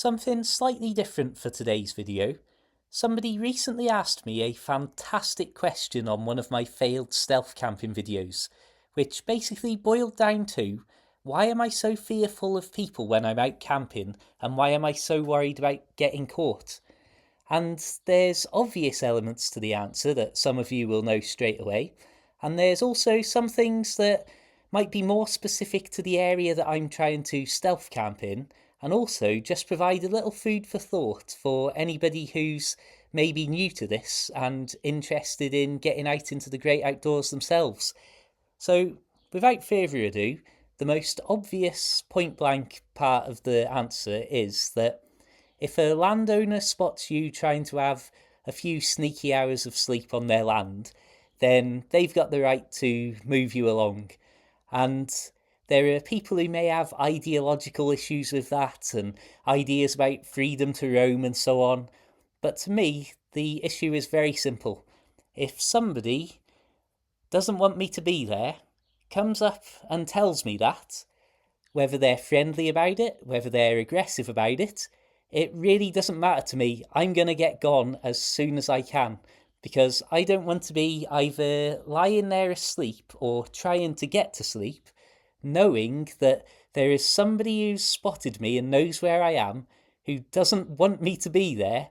Something slightly different for today's video. Somebody recently asked me a fantastic question on one of my failed stealth camping videos, which basically boiled down to, why am I so fearful of people when I'm out camping, and why am I so worried about getting caught? And there's obvious elements to the answer that some of you will know straight away, and there's also some things that might be more specific to the area that I'm trying to stealth camp in, and also just provide a little food for thought for anybody who's maybe new to this and interested in getting out into the great outdoors themselves. So, without further ado, the most obvious point blank part of the answer is that if a landowner spots you trying to have a few sneaky hours of sleep on their land, then they've got the right to move you along. And there are people who may have ideological issues with that and ideas about freedom to roam and so on. But to me, the issue is very simple. If somebody doesn't want me to be there, comes up and tells me that, whether they're friendly about it, whether they're aggressive about it, it really doesn't matter to me. I'm going to get gone as soon as I can, because I don't want to be either lying there asleep or trying to get to sleep, knowing that there is somebody who's spotted me and knows where I am, who doesn't want me to be there,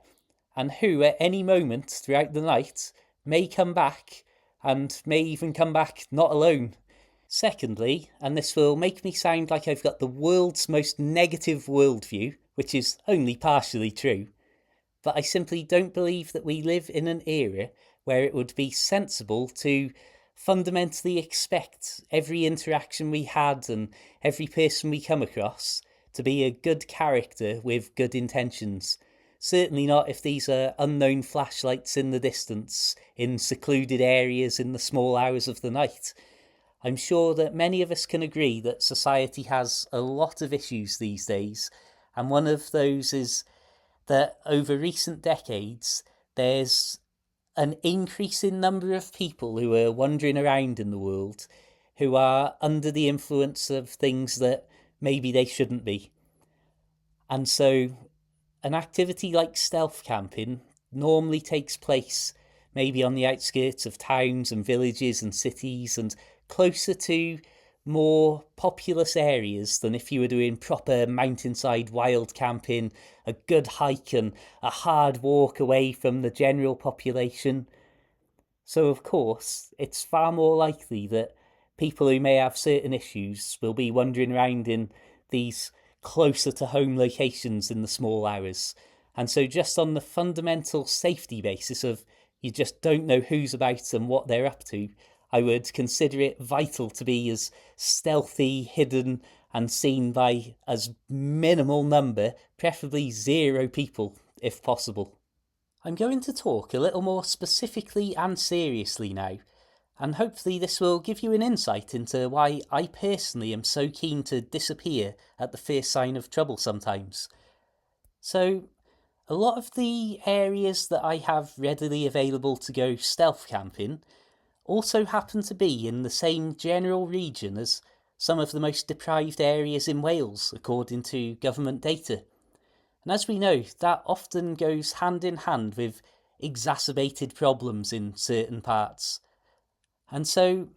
and who at any moment throughout the night may come back, and may even come back not alone. Secondly, and this will make me sound like I've got the world's most negative worldview, which is only partially true, but I simply don't believe that we live in an era where it would be sensible to fundamentally expect every interaction we had and every person we come across to be a good character with good intentions. Certainly not if these are unknown flashlights in the distance, in secluded areas in the small hours of the night. I'm sure that many of us can agree that society has a lot of issues these days, and one of those is that over recent decades there's an increasing number of people who are wandering around in the world who are under the influence of things that maybe they shouldn't be. And so an activity like stealth camping normally takes place maybe on the outskirts of towns and villages and cities and closer to more populous areas than if you were doing proper mountainside wild camping, a good hike and a hard walk away from the general population. So, of course, it's far more likely that people who may have certain issues will be wandering around in these closer to home locations in the small hours. And so, just on the fundamental safety basis of you just don't know who's about and what they're up to, I would consider it vital to be as stealthy, hidden, and seen by as minimal number, preferably zero people, if possible. I'm going to talk a little more specifically and seriously now, and hopefully this will give you an insight into why I personally am so keen to disappear at the first sign of trouble sometimes. So, a lot of the areas that I have readily available to go stealth camping also happen to be in the same general region as some of the most deprived areas in Wales, according to government data. And as we know, that often goes hand in hand with exacerbated problems in certain parts. And so,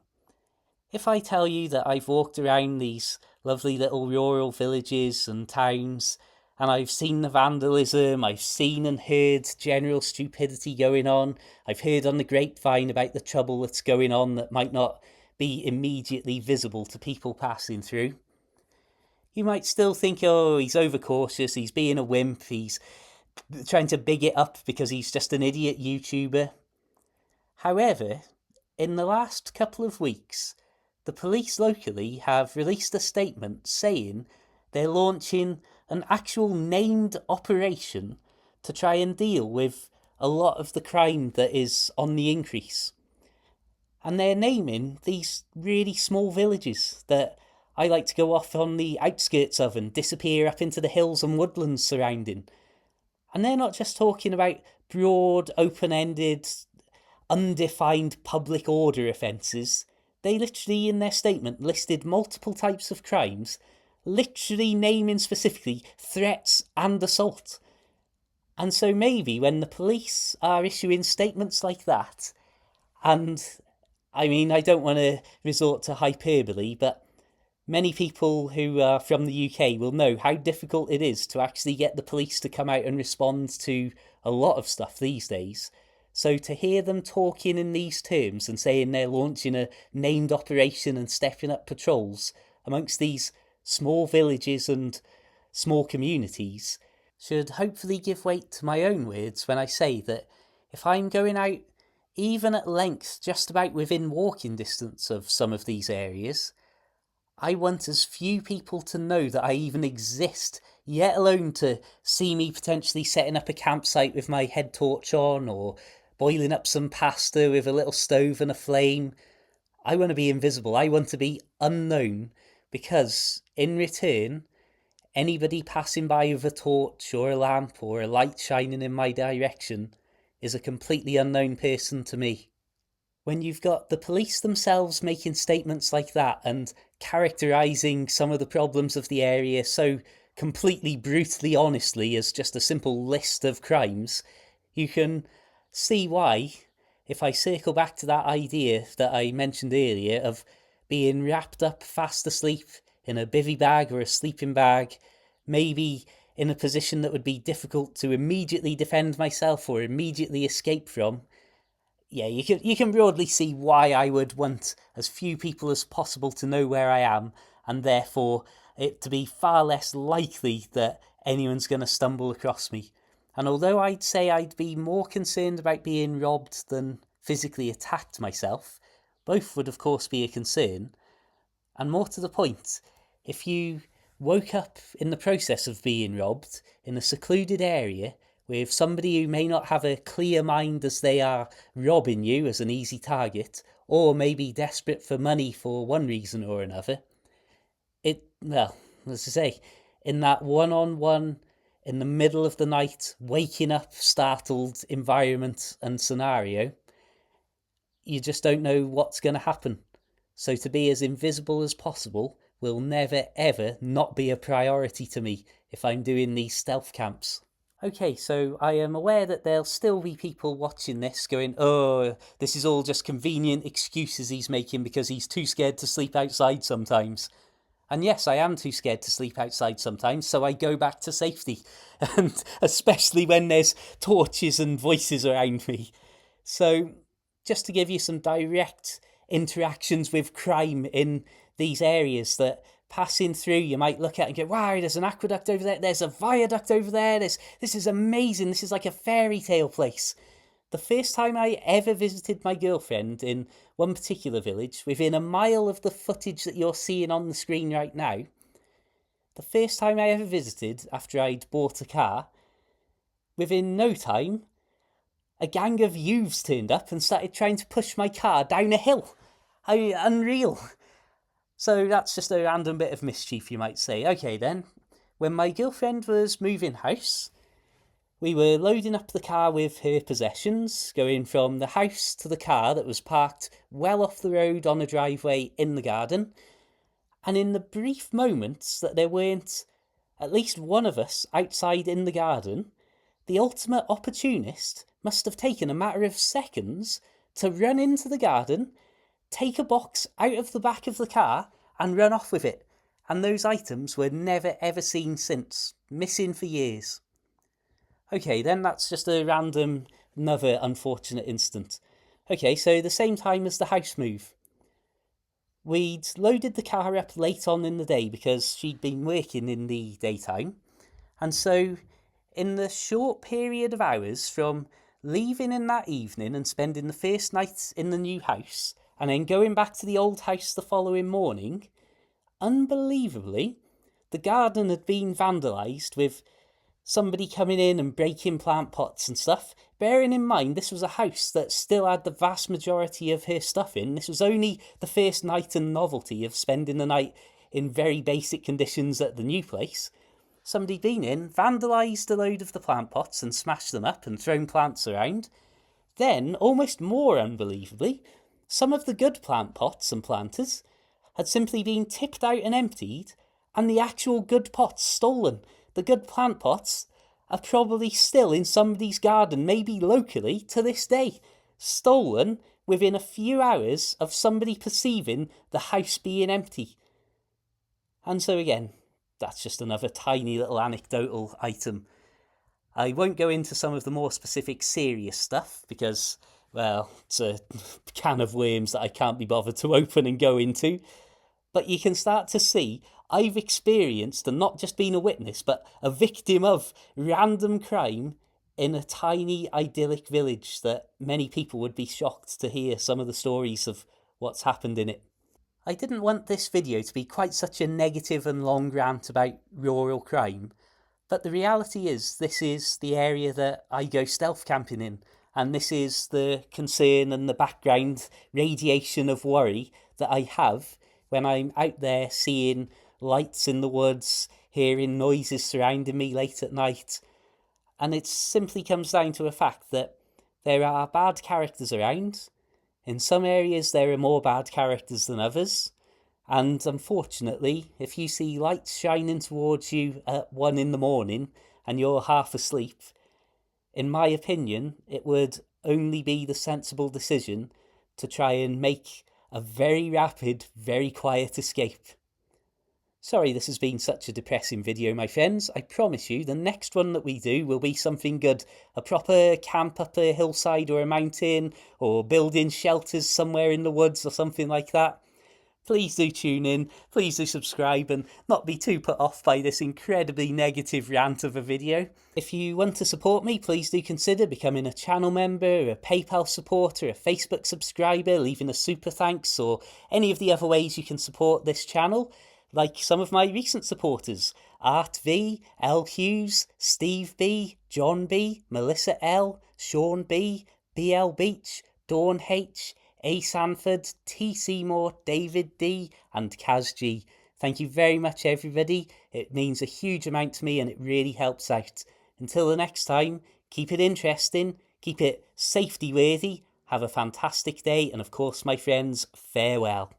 if I tell you that I've walked around these lovely little rural villages and towns, and I've seen the vandalism, I've seen and heard general stupidity going on, I've heard on the grapevine about the trouble that's going on that might not be immediately visible to people passing through, you might still think, oh, he's overcautious, he's being a wimp, he's trying to big it up because he's just an idiot YouTuber. However, in the last couple of weeks, the police locally have released a statement saying they're launching an actual named operation to try and deal with a lot of the crime that is on the increase. And they're naming these really small villages that I like to go off on the outskirts of and disappear up into the hills and woodlands surrounding. And they're not just talking about broad, open-ended, undefined public order offences. They literally, in their statement, listed multiple types of crimes literally naming specifically threats and assault. And so maybe when the police are issuing statements like that, and I mean, I don't want to resort to hyperbole, but many people who are from the UK will know how difficult it is to actually get the police to come out and respond to a lot of stuff these days. So to hear them talking in these terms and saying they're launching a named operation and stepping up patrols amongst these small villages and small communities should hopefully give weight to my own words when I say that if I'm going out even at length just about within walking distance of some of these areas, I want as few people to know that I even exist, yet alone to see me potentially setting up a campsite with my head torch on or boiling up some pasta with a little stove and a flame. I want to be invisible. I want to be unknown because, in return, anybody passing by with a torch or a lamp or a light shining in my direction is a completely unknown person to me. When you've got the police themselves making statements like that and characterising some of the problems of the area so completely brutally honestly as just a simple list of crimes, you can see why, if I circle back to that idea that I mentioned earlier of being wrapped up fast asleep in a bivy bag or a sleeping bag, maybe in a position that would be difficult to immediately defend myself or immediately escape from, yeah, you can broadly see why I would want as few people as possible to know where I am, and therefore it to be far less likely that anyone's going to stumble across me. And although I'd say I'd be more concerned about being robbed than physically attacked myself, both would of course be a concern. And more to the point, if you woke up in the process of being robbed in a secluded area with somebody who may not have a clear mind as they are robbing you as an easy target, or maybe desperate for money for one reason or another, well, as I say, in that one-on-one, in the middle of the night, waking up, startled environment and scenario, you just don't know what's going to happen. So to be as invisible as possible will never ever not be a priority to me if I'm doing these stealth camps. Okay, so I am aware that there'll still be people watching this going, oh, this is all just convenient excuses he's making because he's too scared to sleep outside sometimes. And yes, I am too scared to sleep outside sometimes, so I go back to safety. And especially when there's torches and voices around me. So, just to give you some direct interactions with crime in these areas that passing through you might look at and go, wow, there's an aqueduct over there, there's a viaduct over there, this is amazing, this is like a fairy tale place. The first time I ever visited my girlfriend in one particular village, within a mile of the footage that you're seeing on the screen right now, the first time I ever visited after I'd bought a car, within no time, a gang of youths turned up and started trying to push my car down a hill. Unreal. So that's just a random bit of mischief, you might say. Okay then, when my girlfriend was moving house, we were loading up the car with her possessions, going from the house to the car that was parked well off the road on a driveway in the garden. And in the brief moments that there weren't at least one of us outside in the garden, the ultimate opportunist must have taken a matter of seconds to run into the garden, take a box out of the back of the car and run off with it. And those items were never ever seen since, missing for years. Okay, then that's just a random, another unfortunate incident. Okay, so the same time as the house move. We'd loaded the car up late on in the day because she'd been working in the daytime. And so, in the short period of hours from leaving in that evening and spending the first night in the new house, and then going back to the old house the following morning, unbelievably, the garden had been vandalised with somebody coming in and breaking plant pots and stuff. Bearing in mind, this was a house that still had the vast majority of her stuff in. This was only the first night and novelty of spending the night in very basic conditions at the new place. Somebody'd been in, vandalised a load of the plant pots and smashed them up and thrown plants around. Then, almost more unbelievably, some of the good plant pots and planters had simply been tipped out and emptied, and the actual good pots stolen. The good plant pots are probably still in somebody's garden, maybe locally to this day, stolen within a few hours of somebody perceiving the house being empty. And so again, that's just another tiny little anecdotal item. I won't go into some of the more specific serious stuff because, well, it's a can of worms that I can't be bothered to open and go into. But you can start to see I've experienced and not just been a witness, but a victim of random crime in a tiny idyllic village that many people would be shocked to hear some of the stories of what's happened in it. I didn't want this video to be quite such a negative and long rant about rural crime, but the reality is this is the area that I go stealth camping in, and this is the concern and the background radiation of worry that I have when I'm out there seeing lights in the woods, hearing noises surrounding me late at night. And it simply comes down to a fact that there are bad characters around. In some areas there are more bad characters than others. And unfortunately, if you see lights shining towards you at 1 in the morning and you're half asleep, in my opinion, it would only be the sensible decision to try and make a very rapid, very quiet escape. Sorry this has been such a depressing video, my friends. I promise you the next one that we do will be something good. A proper camp up a hillside or a mountain, or building shelters somewhere in the woods or something like that. Please do tune in, please do subscribe and not be too put off by this incredibly negative rant of a video. If you want to support me, please do consider becoming a channel member, a PayPal supporter, a Facebook subscriber, leaving a super thanks, or any of the other ways you can support this channel. Like some of my recent supporters, Art V, L Hughes, Steve B, John B, Melissa L, Sean B, BL Beach, Dawn H, A. Sanford, T. Seymour, David D, and Kaz G. Thank you very much, everybody. It means a huge amount to me and it really helps out. Until the next time, keep it interesting, keep it safety worthy, have a fantastic day, and of course, my friends, farewell.